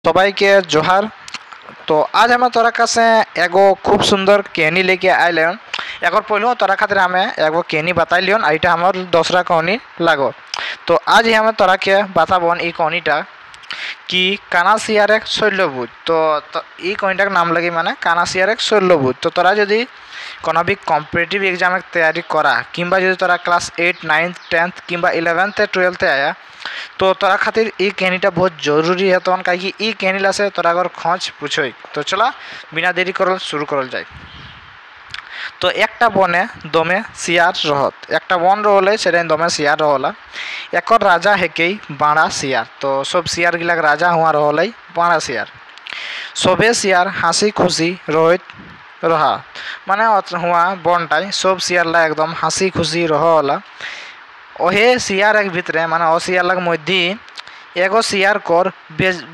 সবাইকে জোহার। তো আজ আমি তোরা কাছে এগো খুব সুন্দর कहानी लेके आइल। एक पहलू तोरा खातिर हमें एगो कहानी बताइलियन, आईटा हमार दूसरा कहानी लागो। तो आज ही हमें तोरा के बताबन ई कहानीटा कि कानासियार एक शैल्यभूत। तो ई कहानीटार नाम लगी माने कानासियार एक शैल्यभूत। तो तोरा यदि कोनो भी कम्पिटिटिव एग्जाम तैयारी करा किंबा यदि तोरा क्लास 8, 9, 10 किंबा 11 12 आया तो तोरा खातिर ई कहानीटा बहुत जरूरी है। तो कहीं ई कहानी से तोरा अगर खोज पूछोई तो चला बिना देरी करल शुरू करल जाए। तो एक बने दमे शियार रहत, एक वन रहा से दमे शियार रहा। एक राजा हेके बाड़ा शियार। तो सब शियार गिलाक राजा हुआ रहा बाड़ा शियार। सबे शियार हासि खुशी रोहित रहा, माने हुआ बनटाई सब शियार ला एकदम हासि खुशी रहा। ओहे शियार एक भितरे माने ओ शियार लग मध्य एगो शियार कर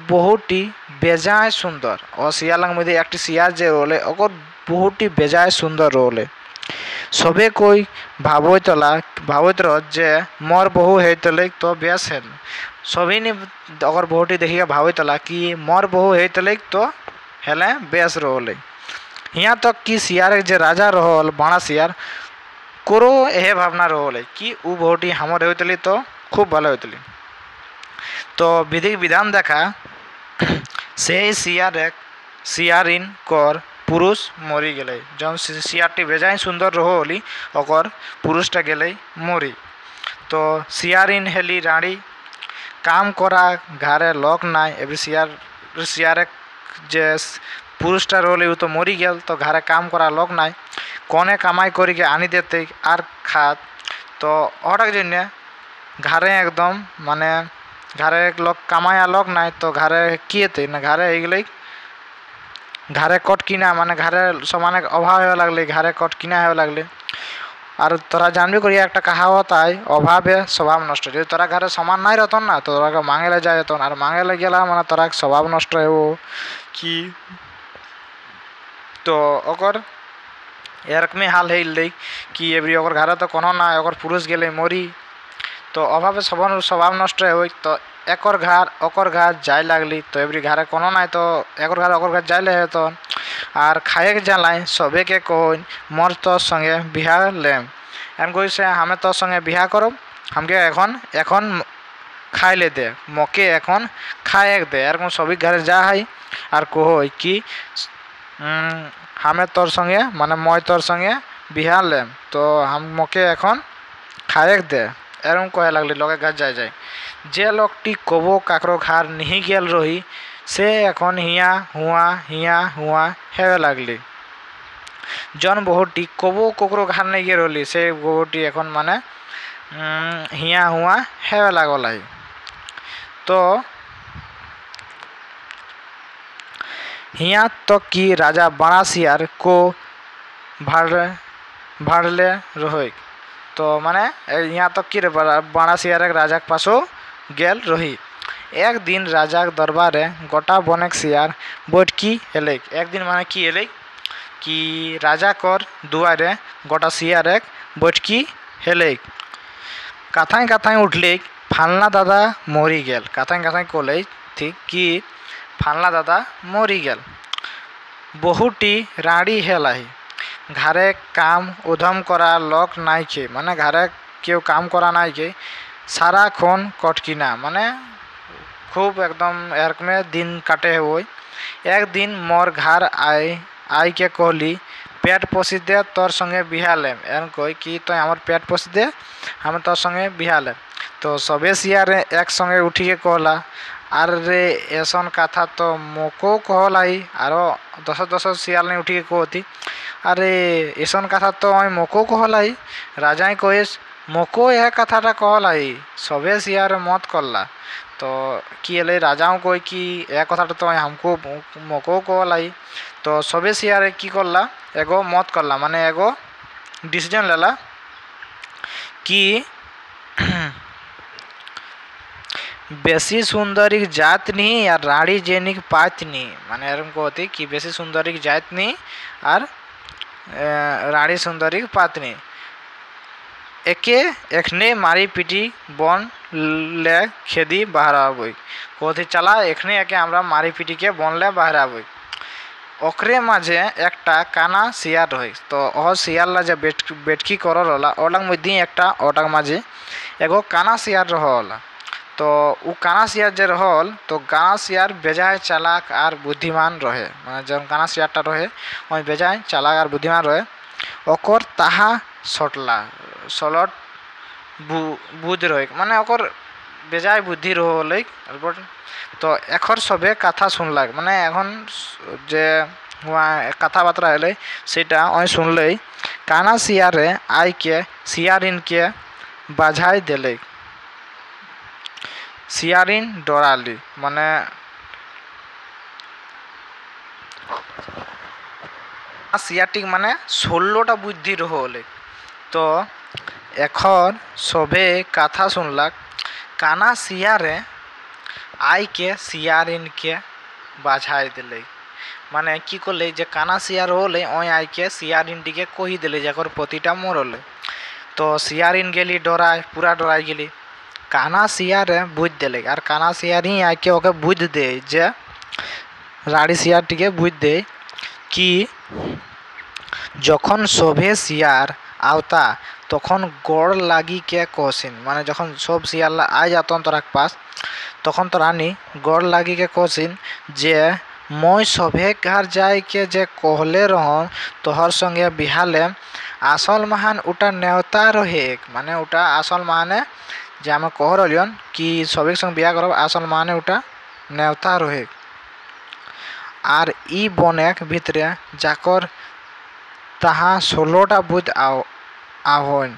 बहुत ही बेजाय सुंदर। ओ शियार लग मध्य एक शियार जे रोले ओकर बहुत ही बेजाय सुंदर रोले। सबे कोई भावत रह जे मोर बहु हेतले तो बेस है। सभी ने अगर बहुत ही देखिए भावतला कि मोर बहु हेतले तो हेले बेस रोले। यहाँ तक कि शियार जे राजा रहल बाणा शियार करो यह भावना रहा कि वो बहुत ही हमर होतली तो खूब भलो होतली। तो विधि विधान देखा से शियारिन कर पुरुष मरी गए। जौन शियारटी बेजाय सुंदर रही और पुरुषटा गए मरी। तो शियारिन हेली रानी काम करा घरे लोक ना। एवं शियार जे पुरुषटा रही वो तो मरी गल। तो घरे काम करा लोक ना, कोने कमाई करी के आनी देते और खात। तो ओटार जन्य घरे एकदम माने घरे लोक कमाया लोक ना। तो घरे किए ना घरे एगल घरे कट किना माने घरे सामान अभाव हो लगले, घरे कट किना हो लगले। और तोरा जानबी करी एक कहावत है अभावे स्वभाव नष्ट। जो तोरा घरे सामान नहीं रहत ना तो तोरा मांगे ले जाए और मांगे ले गला माने तोरा स्वभाव नष्ट है वो कि। तो ओकर एरकमे हाल है कि एवरी ओकर घर तो कोनो ना ओकर पुरुष गए मरी। तो अभावे स्वभाव नष्ट हो। तो ओकर घर जाए लगली। तो एवरी घरे कोनो ना तो एक घर ओकर घर जाए तो और खाए के जाए सबे के कहो मोर तो संगे बिहा लेम एम कोई से हमें तो संगे बिहा करो हमके एखन खाई ले दे मके एखन खाए दे। एरकम सभी घर जा है और कहो कि हमें तोर संगे माने मैं तोर संगे बिहा लेम तो हम मके एखन खाए दे एरकम कहे लगली लोके घर जाए जाए। जे लोकटी कबो काकरो घर नहीं गेल रही से एखन हिया हुआ हेवे लगली। जन बहुटी कबो ककरो घर नहीं गे रही से बहुटी एखन माने हिया हुआ हेवे लागल है। तो यहाँ तक कि राजा बाणा शियार को भाड़ले रही। तो माने यहाँ तक कि बाणा शियार एक राजा के पासो गेल रही। एक दिन राजा के दरबारे गोटा बनेक शियार बैठकी हेले। एक दिन माने कि हेले कि राजा कर दुआरे गोटा शियार एक बैठकी हेले। कथाएं कथाएं उठले फालना दादा मरी गेल। कथाएं कथाएं कोले थी कि फालना दादा मरी गेल। बहुटी राड़ी हेलाई घरे काम उधम करा लोक नाई के माने घरे क्यों काम करा नाई के सारा खून कटकिना माने खूब एकदम एरक में दिन काटे हुए। एक दिन मोर घर आई के कहली पेट पोसी दे तोर संगे बिहा लेम एन कोई कि तो हमार पेट पोसी दे हम तोर संगे बिहा लेम। तो सबे शियार एक संगे उठी के कहला अरे ऐसन कथा तो मोको कहलाई। आरो दस शियाल ने उठी के कहती अरे ऐसन कथा तो मोको कहलाई। राजाई कहिस मोको यह कथाटा कहलाई सबे शियार मत करला। तो कि हेले राजाओं कोई कि यह कथाटा तो हमको मोको कहलाई। तो सबे शियार की करला एगो मत करला माने एगो डिसीजन लेला कि बेसी सुंदरी जात नहीं और राड़ी जेनिक पात नहीं माने एरम कहती कि बेसी सुंदरी जात नहीं और राड़ी सुंदरी पात नहीं एके एखने मारी पीटी बन ले खेदी बहराबई कहती चला एखने एके हमरा मारी पिटी के बन ले बहराबई ओकरे माझे एकटा काना शियार रही तो ओह शियारला जे बेटकी करल होला ओलाक मध्य एकटा ओटाक माझे एगो काना शियार रहल तो उ काना शियार जे रहल तो काना शियार बेजाय चालाक और बुद्धिमान रहे माने जब काना शियारटा रहे ओई बेजाय चालाक और बुद्धिमान रहे ओकर ताहा सटला सलट बुद्धि रहे माने ओकर बेजाय बुद्धि रहल तो एखर सबे कथा सुनलाक माने एखन जे हुआ कथा बार्ता हले सेटा ओई सुनले काना शियारे आई के शियारिन के बाझाई देले शियारिन डराली माने शियारटिक माने 16टा बुद्धि रहले तो एखन सबे कथा सुनलाक काना शियारे आई के शियारिन के बाझाई दिले माने कि करले जे काना शियार होले ओई आई के शियारिन टिके कहि दिले जे एकर पतिटा मरले तो शियारिन गेली डराय पूरा डराई गेली काना शियारे बुझ दिले और काना शियार ही आई के ओके बुझ दे जे राड़ी शियार टिके बुझ दे कि जखन सभे शियार आवता तखन गड़ लागी के कहसिन माने जखन सब शियारला आ जातन तोरा पास तखन तोरानी गड़ लागी के कहसिन जे मैं सभे घर जाए के जे कहले रहन तोहर संगे बिहाले आसल महान उटा नेवता रहे माने उटा आसल महाने जे आमे कह रहियन कि सभे संग बिया करब आसल महाने उटा नेवता रहे और ई बनेक भितरे जाकर ताहा 16टा बुध आहन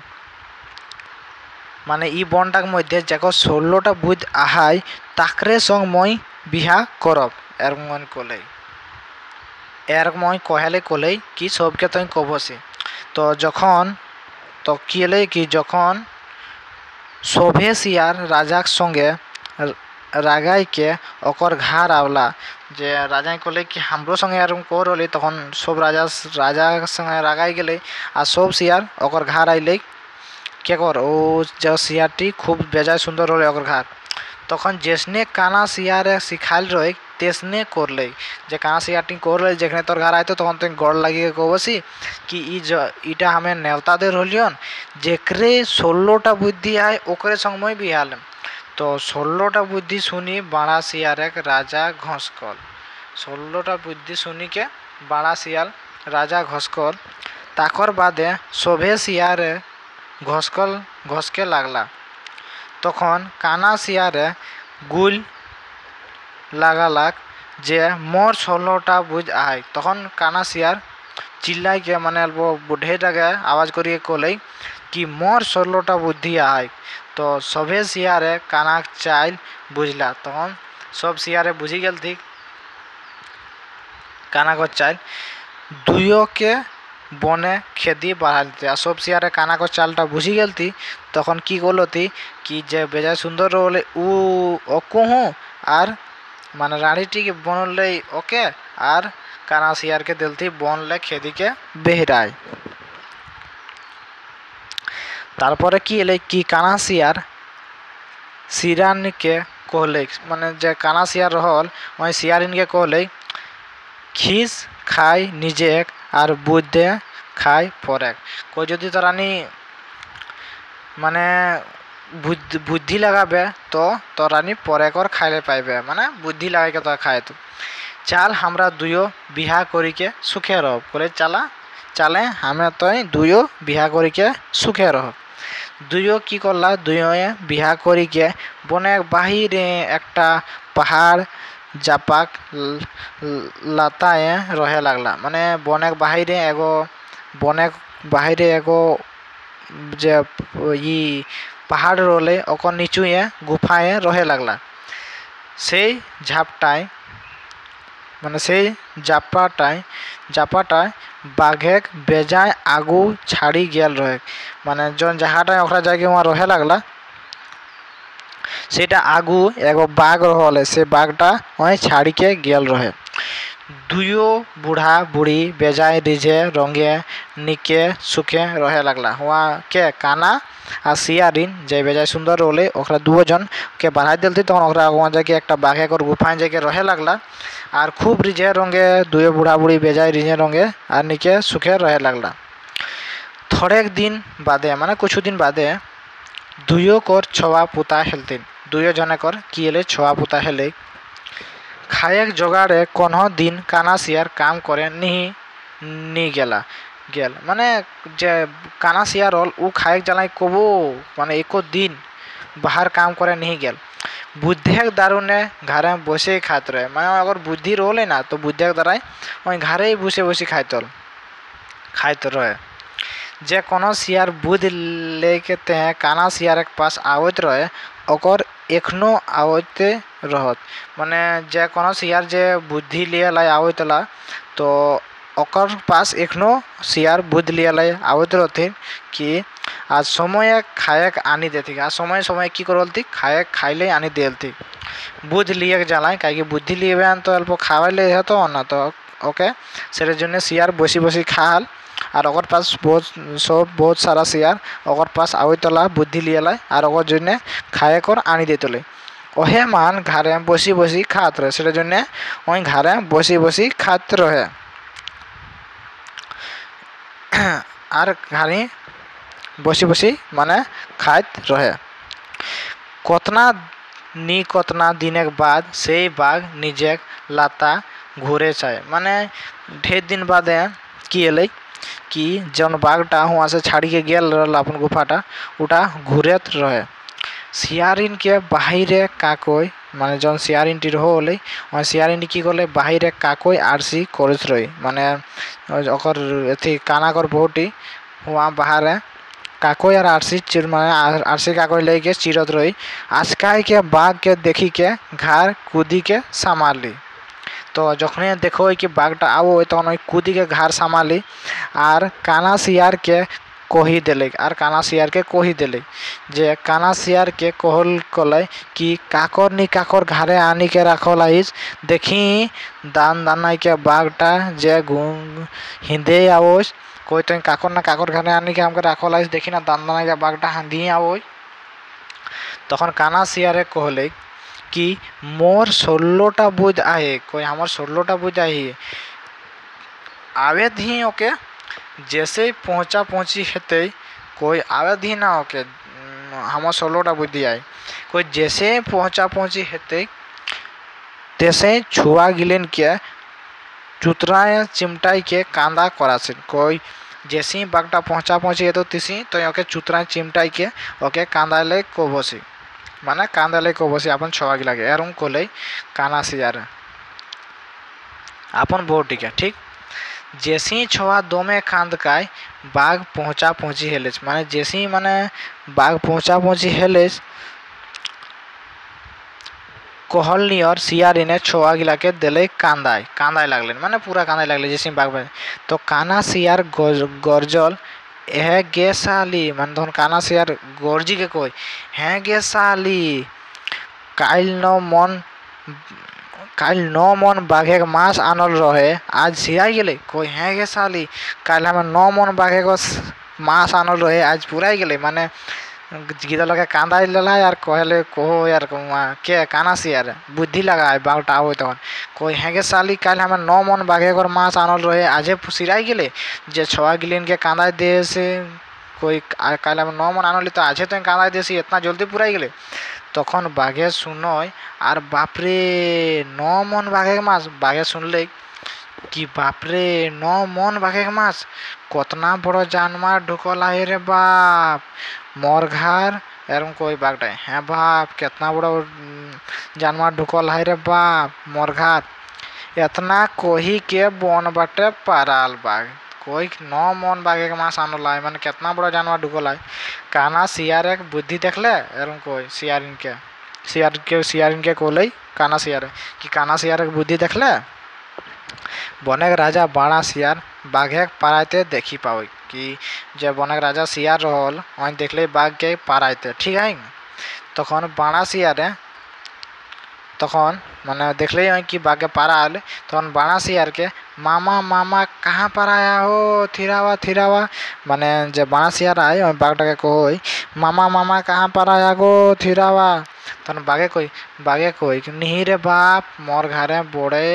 माने ई बनटाक मध्य जाकर 16टा बुध आहाय ताकरे संग मैं बिहा करब एरमन कोले एरमन कहले कोले कि सबके तई कबसे तो जखन तो किले कि जखन सभे शियार राजाक संगे रागाई के ओकर घर आवला जे राजा कहले कि हमरो संगे एरम कर रही तखन सब राजा संगे रागाई गेले आ सब शियार ओकर घर आइले के कर ओ जो शियारटी खूब बेजाय सुंदर रहे ओकर घर तखन जेसने काना शियारे सिखाल रहे तेसने करले जे काना शियारटी कर रहे जेखने तोर घर आयतो तखन तुम गड़ लगी कहबसी कि इटा हमें नेवता दे रहियन जेकरे 16टा बुद्धि आए ओकरे संग मैं बिहाल तो 16टा बुद्धि सुनी बाड़ा शियारे राजा घसकल 16टा बुद्धि सुनी के बाड़ा शियाल राजा घसकल ताकर बादे सभे शियारे घसके लागला तखन काना शियारे गुल लागालाक जे मोर 16टा बुझ आय तखन काना शियार चिल्लाई के माने बुढ़े टाके आवाज करिए कहले कि मोर 16टा बुद्धि आय तो सभे शियारे काना चाइल बुझला तखन सब शियारे बुझी गेल थी काना को चाइल दुइयो के बने खेदी बढ़ाल थे सब शियारे काना को चालटा बुझी गेल थी तखन की करलो थी कि जे बेजाय सुंदर रहे उ ओकहू आर माने रानीटी के बनले ओके आर काना शियार के दिलती बनले खेदी के बेहराय तारपरे कि एले कि काना शियार शियारिन के कहले माने जे काना शियार रहल वही शियारिन के कहले खीस खाई निजे और बुद्धे खाई परे कोई जदि तोरानी माने बुद्धि लगाबे तो तोरानी परे कर खाइले पाइबे माने बुद्धि लगा के तो खाए तो चाल हमरा दुयो बिहा करी के सुखे रह बोले चले हमें तो दुयो बिहा करी के सुखे रह दुयो की करला दुयो बिहा करी के बने बाहिरे एकटा पहाड़ जापाक लाताए रहे लागला माने बने बाहिरे एगो जे ई पहाड़ रोले ओकर नीचुए गुफाए रहे लागला से झापटाय माने से जापाटाय बाघेक बेजाय आगू छाड़ी गेल रहे माने जौन जहाटा ओकरा जाके वहाँ रहे लागला सेटा आगू एगो बाघ रहल से बाघटा वहीं छाड़ी के गेल रहे दुयो बूढ़ा बूढ़ी बेजाय रिझे रंगे निके सुखे रहे लगला। हुआ के काना और सियारिन जे बेजाय सुंदर रोले ओकरा दुओ जन के बढ़ा दिलती तখন ओकरा वहाँ जाके एक बाघे कर गुफाएं जाके रहे लगला और खूब रिझे रंगे दुए बुढ़ा बुढ़ी बेजाय रिझे रंगे और निके सुखे रहे लगला। थोड़े दिन बादे माने कुछ दिन बादे दुयो कर छवा पुता हेलतिन दुयो जने कर किएले छवा पुता हेले खाएक जोगाड़े कोनो दिन काना सियार काम करे नी गेला गेल माने जे काना सियार रोल उ खाएक जलाई कबो माने एको दिन बाहर काम करे नहीं गेल। बुद्धेक दारुने घरे बसे खात रहे माने अगर बुद्धि रोले ना तो बुद्धेक दाराय वही घरे ही बसे बसे खात रहे। जे कोनो सियार बुद्ध लेके ते काना सियार के पास आवत रहे ओकर एखनो आवते रहत माने जे कोनो सियार जे बुद्धि लिए लाई आवतला तो ओकर पास एखनो सियार बुद्ध लिए लाई आवत रहते कि आज समय खाएक आनी देती आज समय समय की करलती खाएक खाइले आनी देलती बुद्ध लिए जालाई काहे बुद्धि लिए तो अल्प खावाइले हतो ना तो ओके सेर जन्य सियार बसी बसी खाल और ओकर पास बहुत सारा सियार ओकर पास आवतला बुद्धि लिए लाई और ओकर जन्य खाए कर आनी देतले ओहे मान घरे बसी बसी खात रहे सेर जन्य वही घरे बसी बसी खात रहे और घरे बसी बसी माने खात रहे। कतना दिन बाद से बाघ निजे लाता घूरे चाहे माने ढेर दिन बाद किए कि जन बाघटा हुआ से छाड़ी के गेल रहल अपन गुफाटा उटा घूरत रहे। सियारिन के बाहरे काकोई माने जन सियारिन टी होले वहाँ सियारिन की करले बाहरे काकोई आरसी करत रही माने ओकर एथी काना कर बहुटी हुआ बाहर काकोई और आरसी चिर माने आरसी काकोई लेके चिरत रही आजकाय के बाघ के देखी के घर कूदी के संभाली तो जखने देखो कि बाघटा आवो तखन कूदी के घर संभाली और काना सियार के कही दिले और काना सियार के कही दिले जे काना सियार के कहल कले कि काकर नी काकर घरे आनी के रखल आइस देखी दान दानाई के बाघटा जे हिंदे आवोस कोई तो काकर ना काकर घरे आनी के हमके रखल आइस देखी ना दान दानाई के बाघटा हिंदी आवो तखन काना सियारे कहले कि मोर 16टा बुझ आहे कोई हमार 16टा बुझ आहे आवे धी ओके जैसे पहुंची हेते कोई आवे धी ना ओके हमार 16टा बुद्धि आए कोई जैसे पहुंची हेते तैसे छुआ गिलेन के चुतरा चिमटाई के कांदा करासिन कोई जैसे ही बागटा पहुंची तो तिसी तो ओके चुतरा चिमटाई के ओके कांदा ले कोबसी माने कांदा ले कोबसी अपन छुआ गिला के एरम कोले काना सियार अपन बोटी के ठीक जैसी छवा दोमे कांद काय बाघ पहुंची हेलेस माने जैसी माने बाघ पहुंची हेलेस कहलनी और सियारिने छवा गिला के दिले कांदाय लागले माने पूरा कांदाय लागले जैसे बाघ तो काना सियार गरजल है गे साली माने धन काना सियार गरजी के कोई है गे साली काल नौ मन बाघे के मांस आनल रहे आज सिया गेले कोई है गे साली काल हमें 9 मन बाघे को मांस आनल रहे आज पूरा गेले माने गीता लगे कांदा लला यार कहले कहो यार के काना सियार बुद्धि लगा है बाघटा हो तहन कोई है गे साली काल हमें 9 मन बाघे को मांस आनल रहे आजे सिराई गेले जे छवा गिलिन के कांदा दे से कोई काल हमें 9 मन आनल तो आजे तो कांदा दे से इतना जल्दी पूरा गेले तखन बाघे सुनय और बापरे 9 मन बाघे के मांस बाघे सुनले कि बापरे 9 मन बाघे के मांस कतना बड़ जानवर ढुकल है रे बाप मोर घर एरम कोई बाघटा है बाप कितना बड़ा जानवर ढुकल है रे बाप मोर घर इतना कोही के बन बाटे पाराल बाघ कोई 9 मन बाघे के मांस आनल है माने कितना बड़ा जानवर ढुकल है काना सियार एक बुद्धि देखले एरम कोई सियारिन के कोले काना सियार कि काना सियार के बुद्धि देखले बने के राजा बाणा सियार बाघे पाराते देखी पावे कि जब बने के राजा सियार रहल वहीं देखले बाघ के पाराते ठीक है तखन बाणा सियारे তখন মানে দেখলেই হয় কি বাঘে পাড়া হলে তখন বানা শিয়ারকে মামা মামা কাহা পাড়ায়া হো থিরাওয়া থিরাওয়া, মানে যে বানা শিয়ার আয় ওই বাঘটাকে কই মামা মামা কাহা পাড়ায়া গো থিরাওয়া। তখন বাঘে কই নিহি রে বাপ মোর ঘরে বড়ে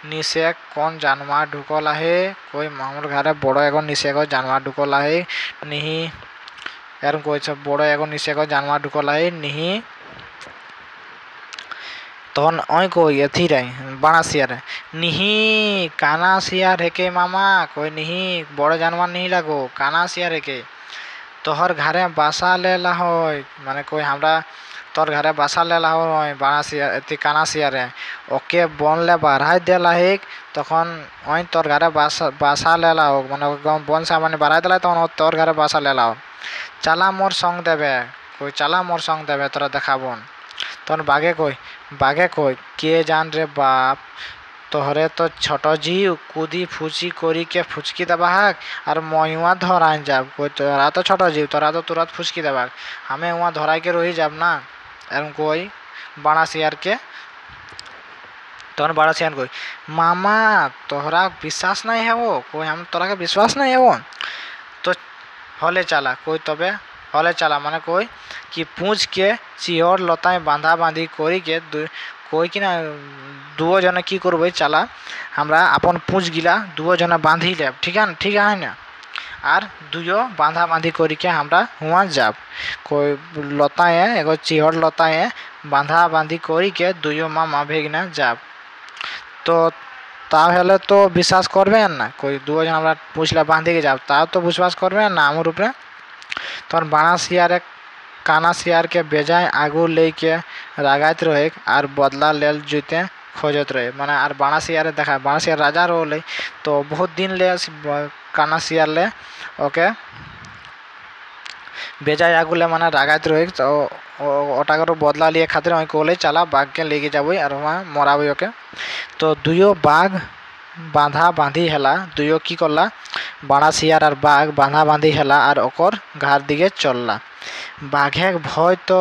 নিচে কোন জানোয়ার ঢুকল আহে, কই মোর ঘরে বড় এখন নিচে এখন জানোয়ার ঢুকল আহে নিহি, এরকম কইছে বড় এখন নিচে এখন জানোয়ার ঢুকল আহে নিহি। তখন ওই কই এথিরাই বানা শিয়ারে নিহি কানা শিয়ার হেকে মামা, কই নিহি বড় জানোয়ার নিহি লাগো কানা শিয়ার হেকে তোহর ঘরে বাসা লেলা হয়, মানে কই আমরা তোর ঘরে বাসা লেলা হয় বানা শিয়ার এতি কানা শিয়ারে ওকে বনলে বাড়াই দেলা হেক। তখন ওই তোর ঘরে বাসা লেলা হোক, মানে বন সামান্য বাড়াই দিলা তখন তোর ঘরে বাসা লেলা হোক, চালা মোর সঙ্গ দেবে, কই চালা মোর সঙ্গ দেবে তোরা দেখাবন। তখন বাঘে কই কে জান রে বাপ তোহরে তো ছোট ঝিউ কুদি ফুচি করি কে ফুচকি দেবা হাক আর মই উয়া ধরাই যাব, কই তোরা তো ছোট ঝিউ তোরা তো তুরত ফুচকি দেবা আমি উয়া ধরাই के রহি যাব না, এরকম কই বানা শিয়ারকে। তখন বাড়া শিয়ার কই মামা তোहरा বিশ্বাস নাই হেবো, কই हम তোরাকে বিশ্বাস নাই হেবো তো হলে চালা, কই তবে হলে চালা মানে কই कि पूछ के चिहर लताएं बांधा बांधी करी के কই কিনা দুও জনে কি করবে চালা আমরা আপন পুঁজ গিলা দুও জনে বাঁধি লেব, ঠিক আছে না, আর দুইও বাঁধা বাঁধি করিকে আমরা হুয়া যাব, কই লতায়ে এগো চিহর লতায়ে বাঁধা বাঁধি করিকে দুইও মামা ভেগনা যাব। তো তাহলে তো বিশ্বাস করবেন না, কই দুজন আমরা পুছলা বাঁধিকে যাব তাও তো বিশ্বাস করবেন না আমার উপরে। তখন বানা শিয়ারে काना शियार के बेजाय आगू लेके रागात रहे और बदला लेल जुते खोजत रहे, माने और बाना शियार देखा बाना शियार राजा रोले तो बहुत दिन ले काना शियार ले ओके बेजाय आगू ले माने रागात रहे तो ओटाकर बदला लिए खातिर ओई कोले चला बाघ के लेके जाबो और वहाँ मराबो ओके। तो दुयो बाघ बांधा बांधी हेला दुयो की करला बाना शियार और बाघ बांधा बांधी हेला और ओकर घर दिके चलला। बाघे भय तो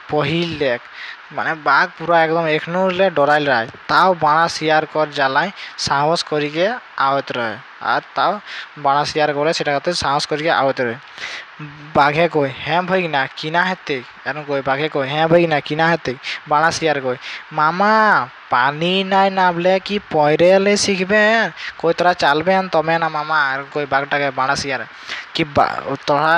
पहिल लेक माने बाघ पूरा एकदम एखनू ले डराइल रहा ताव बाना शियार कर জ্বালায় साहस करिके आवत रहे और ताव बाना शियार करे सेटा करते साहस करिके आवत रहे। बाघे कई हाँ भईना किना हेते एरकम कई बाघे कई हाँ भईना किना हेते बाना शियार कई मामा पानी नाई नामले कि पयरेले शिखबेन, कई तोरा चलबेन तबे ना मामा, कई बाघटाके बाना शियार कि तोरा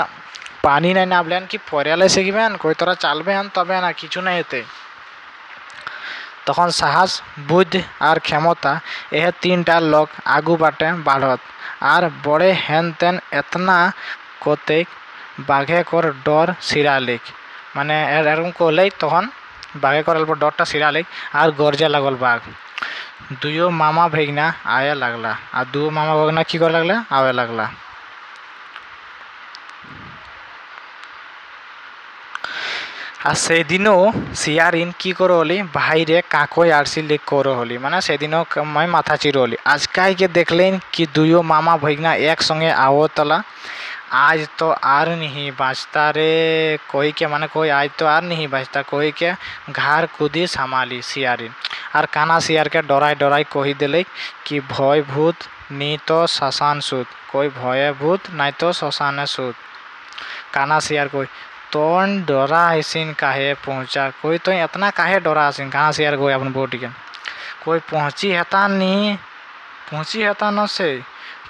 पानी नाई नामलेन कि पयरेले शिखबेन, कई तोरा चलबेन तबे ना किछु नाई हेते। तखन साहस बुद्धि और क्षमता यह तीनटा लोग आगू बाटे बढ़त और बड़े हेन तेन एतना कतेक बाघे कर डर सिरालिक, माने एरकम कहले तखन बाघे कर डरटा सिरालिक और गरजे लागल बाघ। दुयो मामा भैगना आए लगला और दू मामा भैगना कि करे लगला आवे लगला। আর সেদিনও শিয়ারিন কি করে হলি ভাইরে কাকই আরসি লিক করে হলি, মানে সেদিনও मैं माथा चिर হলি। আজকাইকে দেখলেন कि दुयो मामा भैगना एक संगे आवतला आज तो आर नहीं बाँचता रे कोई के, माने कोई आज तो आर नहीं बाँचता कोई के घर कूदी संभाली शियारिन और काना शियार के डराई डराई कही दिले कि भय भूत नी तो शशान सूत, कोई भय भूत नहीं तो शशान सूत। काना शियार कोई तोन डरा हसीन काहे पहुँचा, कोई तो इतना काहे डरा हसीन काना शियार कोई अपन बोटी के कोई पहुँची हेता न से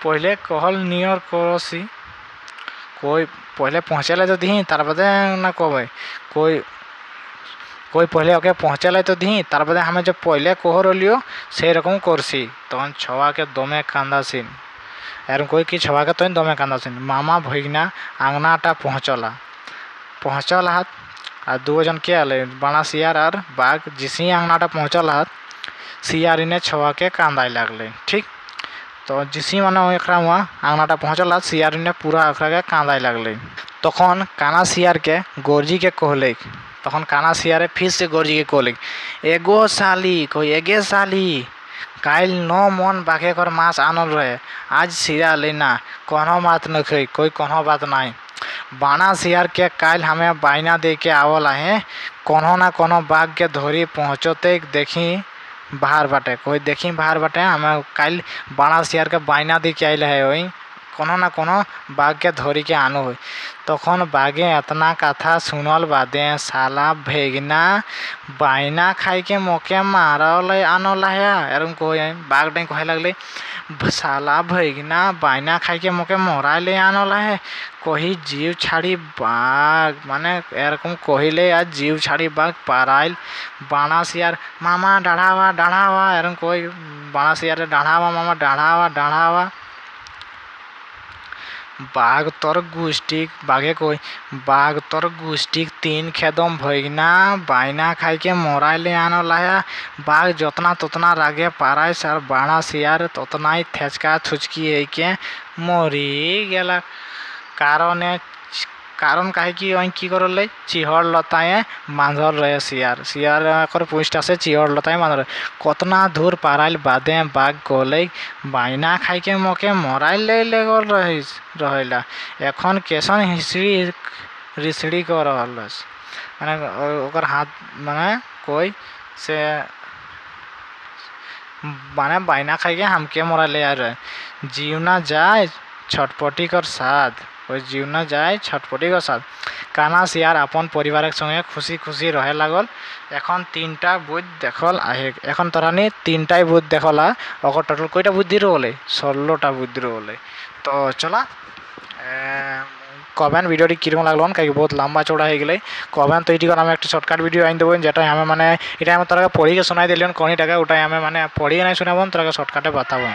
पहले कहल नियर करसी, कोई पहले पहुँचेला तो दी तार बदे ना कहबे कोई पहले ओके पहुँचेला तो दी तार बदे हमें जब पहले कह रलियो से रकम करसी। तहन छवा के दमे कांदासीन एरम कोई कि छवा के तहन दमे कांदासीन। मामा भैगना आंगनाटा पहुँचल हाथ और दो जन के आले बाना शियार और बाघ जिसी आंगनाटा पहुँचल हाथ शियारिने छवा के कांदाय लगले, ठीक। तो जिसी माने एकरा हुआ आंगनाटा पहुँचल हाथ शियारिने पूरा एकरा के कांदाय लगले। तखन काना शियार के गोरजी के कहले, तखन काना शियारे फिर से गोरजी के कहले एगो साली कोई एगे साली काल 9 मन बाघे कर मांस आनल रहे आज सिरा लेना कोनो बात न खई, कोई कोनो बात नहीं। बाना शियार के काल हमें बायना दे के आवला है कोनो ना कोनो बाघ के धरी पहुँचते देखी बाहर बाटे कोई देखी बाहर बाटे हमें कल बाणा शेयर के बायना दी के आइल है वही कोनो ना कोनो बाघ के धरी के आनो हो तखन बाघे इतना कथा सुनल बादे साला भेगना बायना खाई के मोके मारल आनल है एरम कहे बाघ डें कहे लगले साला भेगना बायना खाई के मोके मराइले आनल है कही जीव छाड़ी बाघ माने एरकम कहिले आज जीव छाड़ी बाघ पाराइल बाणा शेयर मामा डाढ़ावा एरम कोई बाणा शेयर डाढ़ावा मामा डाढ़ावा बाघ तोर गुष्टिक बाघे कोई बाघ तोर गुष्टिक 3 खेदम भैगना बायना खाई के मोराइले आनो लाया बाघ जोतना तोतना रागे पाराय सर बाणा शेयर तोतना ही थेचका थुचकी है के मरी गेला कारण काहे कि ओई की करले चिहड़ लताए मांझल रहे शेयर कर पुष्टा से चिहड़ लताए मांझल कतना दूर पाराइल बादे बाघ कोले बायना खाई के मोके मराइल ले गल रहेला एखन केसन हिसड़ी रिसड़ी कर रहलस माने ओकर हाथ माने कोई से माने बायना खाई के हमके मराइल यार जीवना जाए छटपटी कर साथ जीवना जाए छटपटी कर साथ काना शेयर अपन परिवार संगे खुशी खुशी रहे लागल एखन 3टा बुध देखल आहे एखन तरानी 3टाई बुध देखला ओकर टोटल कयटा बुद्धि रोले 16टा बुद्धि रोले तो चला कमेंट भिडियोटी किरकम लागल कहीं बहुत लम्बा चौड़ा हो गए कमेंट तो ये एक शर्टकाट भिडियो आन देव जेटा हमें माने ये तरह पढ़ी के सुनाई दिलन कहीं टाका उठाई हमें माने पढ़ी नहीं सुनाब तरह शर्टकाटे बताब।